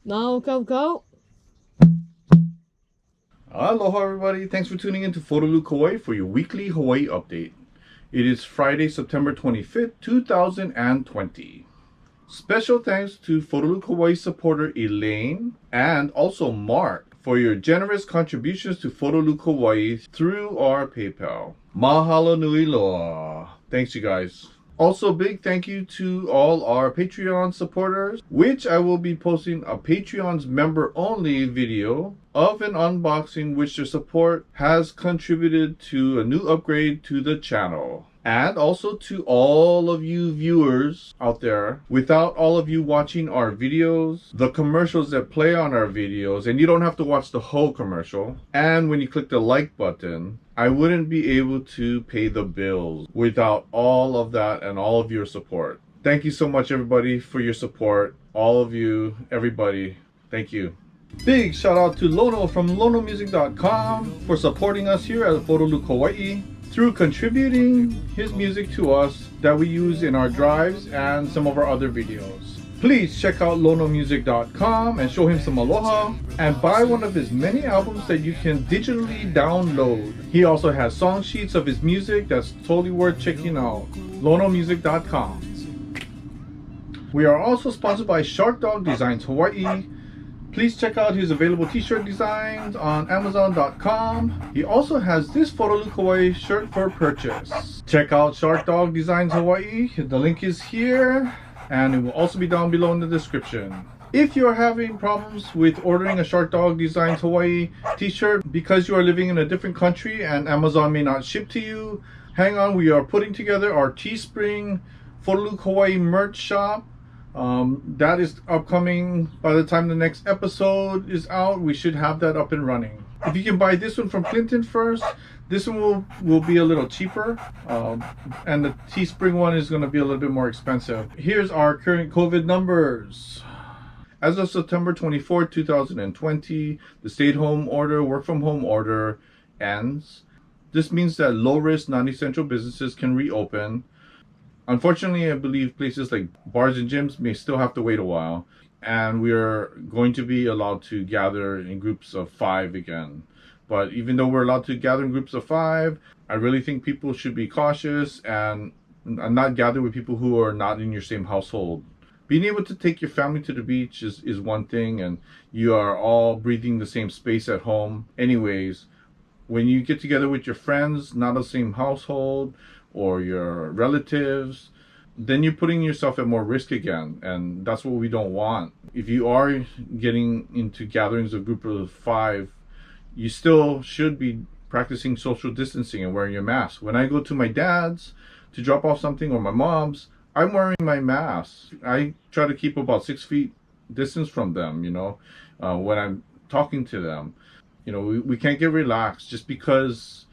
Now go. Aloha everybody, thanks for tuning in to PhotoLukeHawaii for your weekly Hawaii update. It is Friday, September 25th, 2020. Special thanks to PhotoLukeHawaii supporter Elaine and also Mark for your generous contributions to PhotoLukeHawaii through our PayPal. Mahalo nui loa. Thanks you guys. Also, big thank you to all our Patreon supporters, which I will be posting a Patreon's member-only video of an unboxing which their support has contributed to a new upgrade to the channel. And also to all of you viewers out there, without all of you watching our videos, the commercials that play on our videos, and you don't have to watch the whole commercial, and when you click the like button, I wouldn't be able to pay the bills without all of that and all of your support. Thank you so much everybody for your support. All of you, everybody, thank you. Big shout out to Lono from lonomusic.com for supporting us here at PhotoLukeHawaii through contributing his music to us that we use in our drives and some of our other videos. Please check out lonomusic.com and show him some aloha and buy one of his many albums that you can digitally download. He also has song sheets of his music that's totally worth checking out. lonomusic.com. We are also sponsored by Shark Dog Designs Hawaii. Please check out his available t-shirt designs on Amazon.com. He also has this PhotoLukeHawaii shirt for purchase. Check out Shark Dog Designs Hawaii. The link is here and it will also be down below in the description. If you're having problems with ordering a Shark Dog Designs Hawaii t-shirt because you are living in a different country and Amazon may not ship to you, hang on, we are putting together our Teespring PhotoLukeHawaii merch shop. That is upcoming by the time the next episode is out. We should have that up and running. If you can buy this one from Clinton first, this one will be a little cheaper, and the Teespring one is going to be a little bit more expensive. Here's our current COVID numbers. As of September 24, 2020, the stay-at-home order, work-from-home order ends. This means that low-risk, non-essential businesses can reopen. Unfortunately, I believe places like bars and gyms may still have to wait a while, and we are going to be allowed to gather in groups of 5 again. But even though we're allowed to gather in groups of 5, I really think people should be cautious and not gather with people who are not in your same household. Being able to take your family to the beach is one thing, and you are all breathing the same space at home. Anyways, when you get together with your friends, not the same household, or your relatives, then you're putting yourself at more risk again, and that's what we don't want. If you are getting into gatherings of group of 5, you still should be practicing social distancing and wearing your mask. When I go to my dad's to drop off something or my mom's, I'm wearing my mask. I try to keep about 6 feet distance from them, when I'm talking to them. We can't get relaxed just because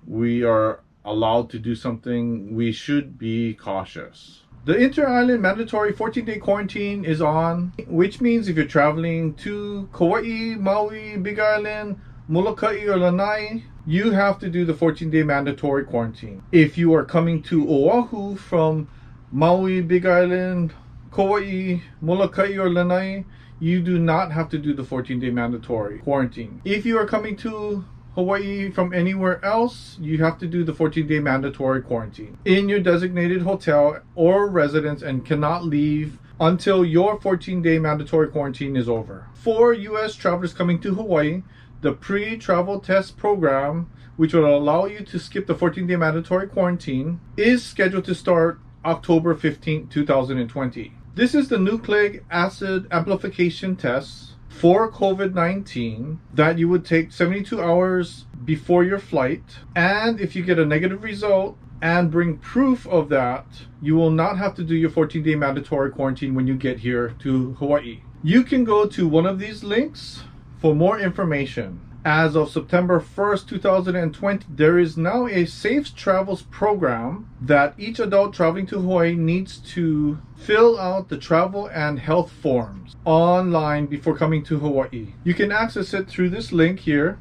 we are allowed to do something. We should be cautious. The inter-island mandatory 14-day quarantine is on, which means if you're traveling to Kauai, Maui, Big Island, Molokai, or Lanai, you have to do the 14-day mandatory quarantine. If you are coming to Oahu from Maui, Big Island, Kauai, Molokai, or Lanai, you do not have to do the 14-day mandatory quarantine. If you are coming to Hawaii from anywhere else, you have to do the 14-day mandatory quarantine in your designated hotel or residence and cannot leave until your 14-day mandatory quarantine is over. For U.S. travelers coming to Hawaii, the pre-travel test program, which will allow you to skip the 14-day mandatory quarantine, is scheduled to start October 15, 2020. This is the nucleic acid amplification test for COVID-19 that you would take 72 hours before your flight, and if you get a negative result and bring proof of that, you will not have to do your 14-day mandatory quarantine when you get here to Hawaii. You can go to one of these links for more information. As of September 1st, 2020, there is now a Safe Travels program that each adult traveling to Hawaii needs to fill out the travel and health forms online before coming to Hawaii. You can access it through this link here,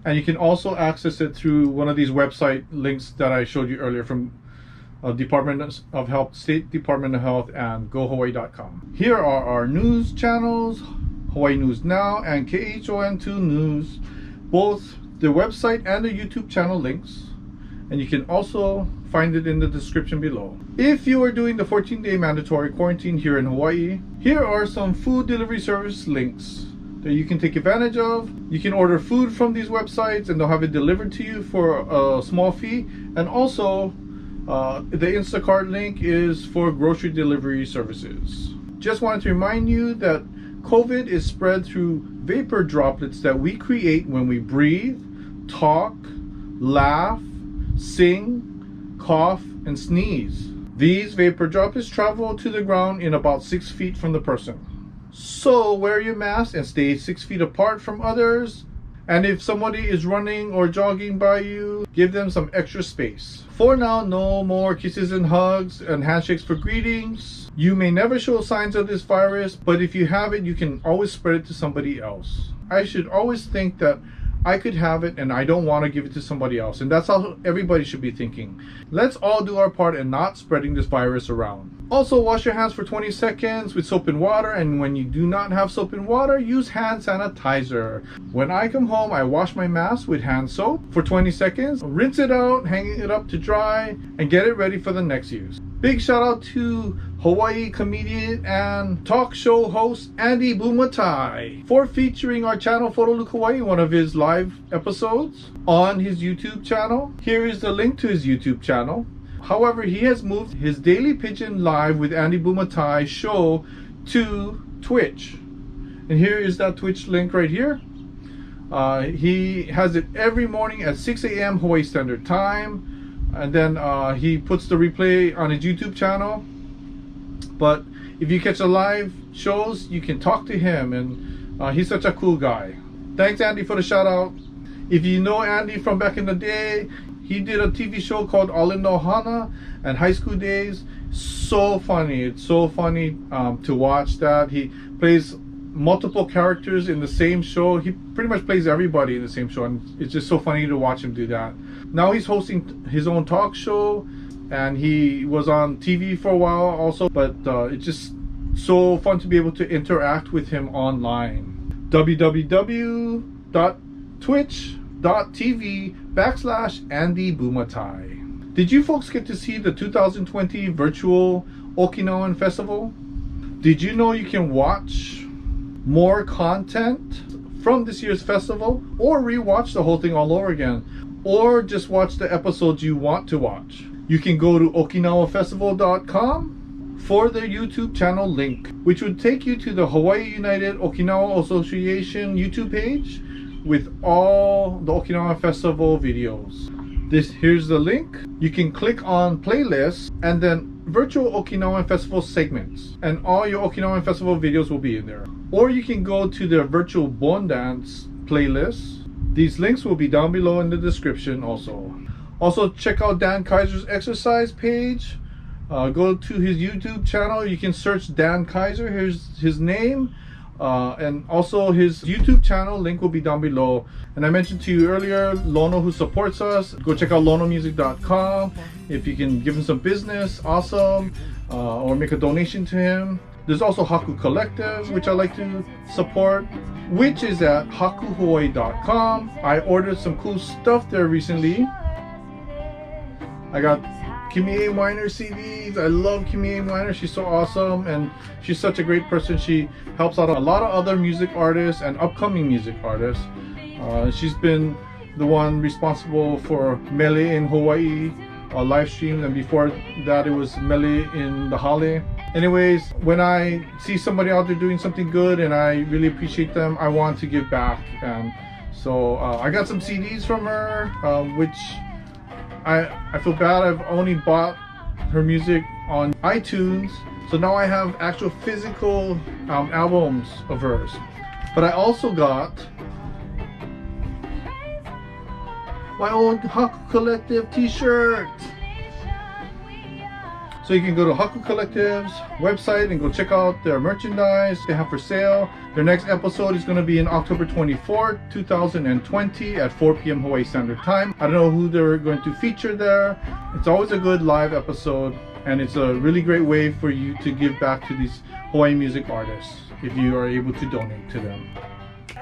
and you can also access it through one of these website links that I showed you earlier from Department of Health, State Department of Health, and GoHawaii.com. Here are our news channels, Hawaii News Now and KHON2 News, both the website and the YouTube channel links, and you can also find it in the description below. If you are doing the 14-day mandatory quarantine here in Hawaii, here are some food delivery service links that you can take advantage of. You can order food from these websites and they'll have it delivered to you for a small fee. And also the Instacart link is for grocery delivery services. Just wanted to remind you that COVID is spread through vapor droplets that we create when we breathe, talk, laugh, sing, cough, and sneeze. These vapor droplets travel to the ground in about 6 feet from the person. So wear your mask and stay 6 feet apart from others. And if somebody is running or jogging by you, give them some extra space. For now, no more kisses and hugs and handshakes for greetings. You may never show signs of this virus, but if you have it, you can always spread it to somebody else. I should always think that I could have it and I don't want to give it to somebody else. And that's how everybody should be thinking. Let's all do our part in not spreading this virus around. Also, wash your hands for 20 seconds with soap and water. And when you do not have soap and water, use hand sanitizer. When I come home, I wash my mask with hand soap for 20 seconds, rinse it out, hang it up to dry, and get it ready for the next use. Big shout out to Hawaii comedian and talk show host Andy Bumatai for featuring our channel PhotoLukeHawaii, one of his live episodes on his YouTube channel. Here is the link to his YouTube channel. However, he has moved his Daily Pigeon Live with Andy Bumatai show to Twitch. And here is that Twitch link right here. He has it every morning at 6 a.m. Hawaii Standard Time. And then he puts the replay on his YouTube channel. But if you catch the live shows, you can talk to him, and he's such a cool guy. Thanks, Andy, for the shout out. If you know Andy from back in the day, he did a TV show called All in Ohana and High School Days. So funny. It's so funny to watch that. He plays multiple characters in the same show. He pretty much plays everybody in the same show, and it's just so funny to watch him do that. Now he's hosting his own talk show, and he was on TV for a while also, but it's just so fun to be able to interact with him online. www.twitch.tv/Andy Bumatai. Did you folks get to see the 2020 virtual Okinawan Festival? Did you know you can watch more content from this year's festival, or rewatch the whole thing all over again, or just watch the episodes you want to watch? You can go to okinawafestival.com for the YouTube channel link, which would take you to the Hawaii United Okinawa Association YouTube page with all the Okinawa Festival videos. Here's the link. You can click on playlists and then virtual Okinawan Festival segments, and all your Okinawan Festival videos will be in there. Or you can go to their virtual Bon Dance playlist. These links will be down below in the description also. Also, check out Dan Kaiser's exercise page. Go to his YouTube channel. You can search Dan Kaiser. Here's his name. And also his YouTube channel link will be down below. And I mentioned to you earlier, Lono, who supports us, go check out lonomusic.com. If you can give him some business, awesome, or make a donation to him. There's also Haku Collective, which I like to support, which is at hakuhawaii.com. I ordered some cool stuff there recently. I got Kimi A. Weiner CDs. I love Kimi A. Weiner. She's so awesome, and she's such a great person. She helps out a lot of other music artists and upcoming music artists. She's been the one responsible for Mele in Hawaii live streams, and before that it was Mele in the Hale. Anyways, when I see somebody out there doing something good and I really appreciate them, I want to give back. And so I got some CDs from her, which I feel bad I've only bought her music on iTunes, so now I have actual physical albums of hers. But I also got my own Haku Collective t-shirt. So you can go to Haku Collective's website and go check out their merchandise they have for sale. Their next episode is going to be in October 24th, 2020 at 4 p.m. Hawaii Standard Time. I don't know who they're going to feature there. It's always a good live episode, and it's a really great way for you to give back to these Hawaii music artists if you are able to donate to them.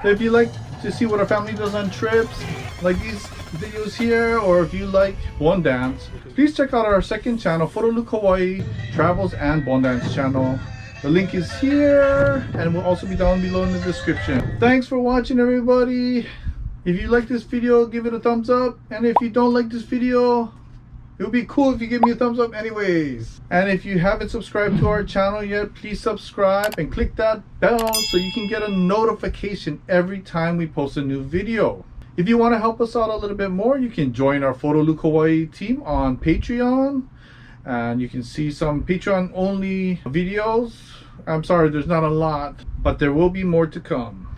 So if you like to see what our family does on trips, like these videos here, or if you like Bon Dance, please check out our second channel, PhotoLukeHawaii Travels and Bon Dance channel. The link is here and will also be down below in the description. Thanks for watching, everybody. If you like this video, give it a thumbs up, and if you don't like this video, it would be cool if you give me a thumbs up anyways. And if you haven't subscribed to our channel yet, please subscribe and click that bell so you can get a notification every time we post a new video. If you want to help us out a little bit more, you can join our PhotoLukeHawaii team on Patreon. And you can see some Patreon only videos. I'm sorry, there's not a lot, but there will be more to come.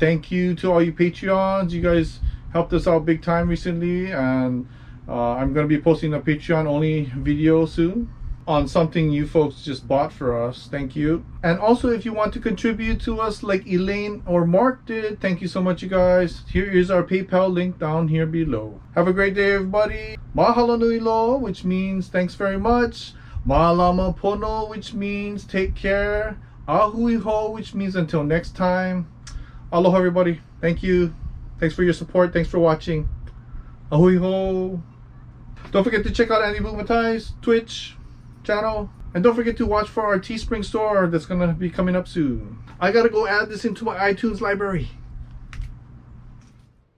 Thank you to all you Patreons. You guys helped us out big time recently, and I'm going to be posting a Patreon only video soon on something you folks just bought for us. Thank you. And also, if you want to contribute to us like Elaine or Mark did, thank you so much, you guys. Here is our PayPal link down here below. Have a great day, everybody. Mahalo nui loa, which means thanks very much. Maalama pono, which means take care. Ahui ho, which means until next time. Aloha, everybody. Thank you. Thanks for your support. Thanks for watching. Ahui ho. Don't forget to check out Andy Blue Matai's Twitch channel, and don't forget to watch for our Teespring store that's gonna be coming up soon. I gotta go add this into my iTunes library.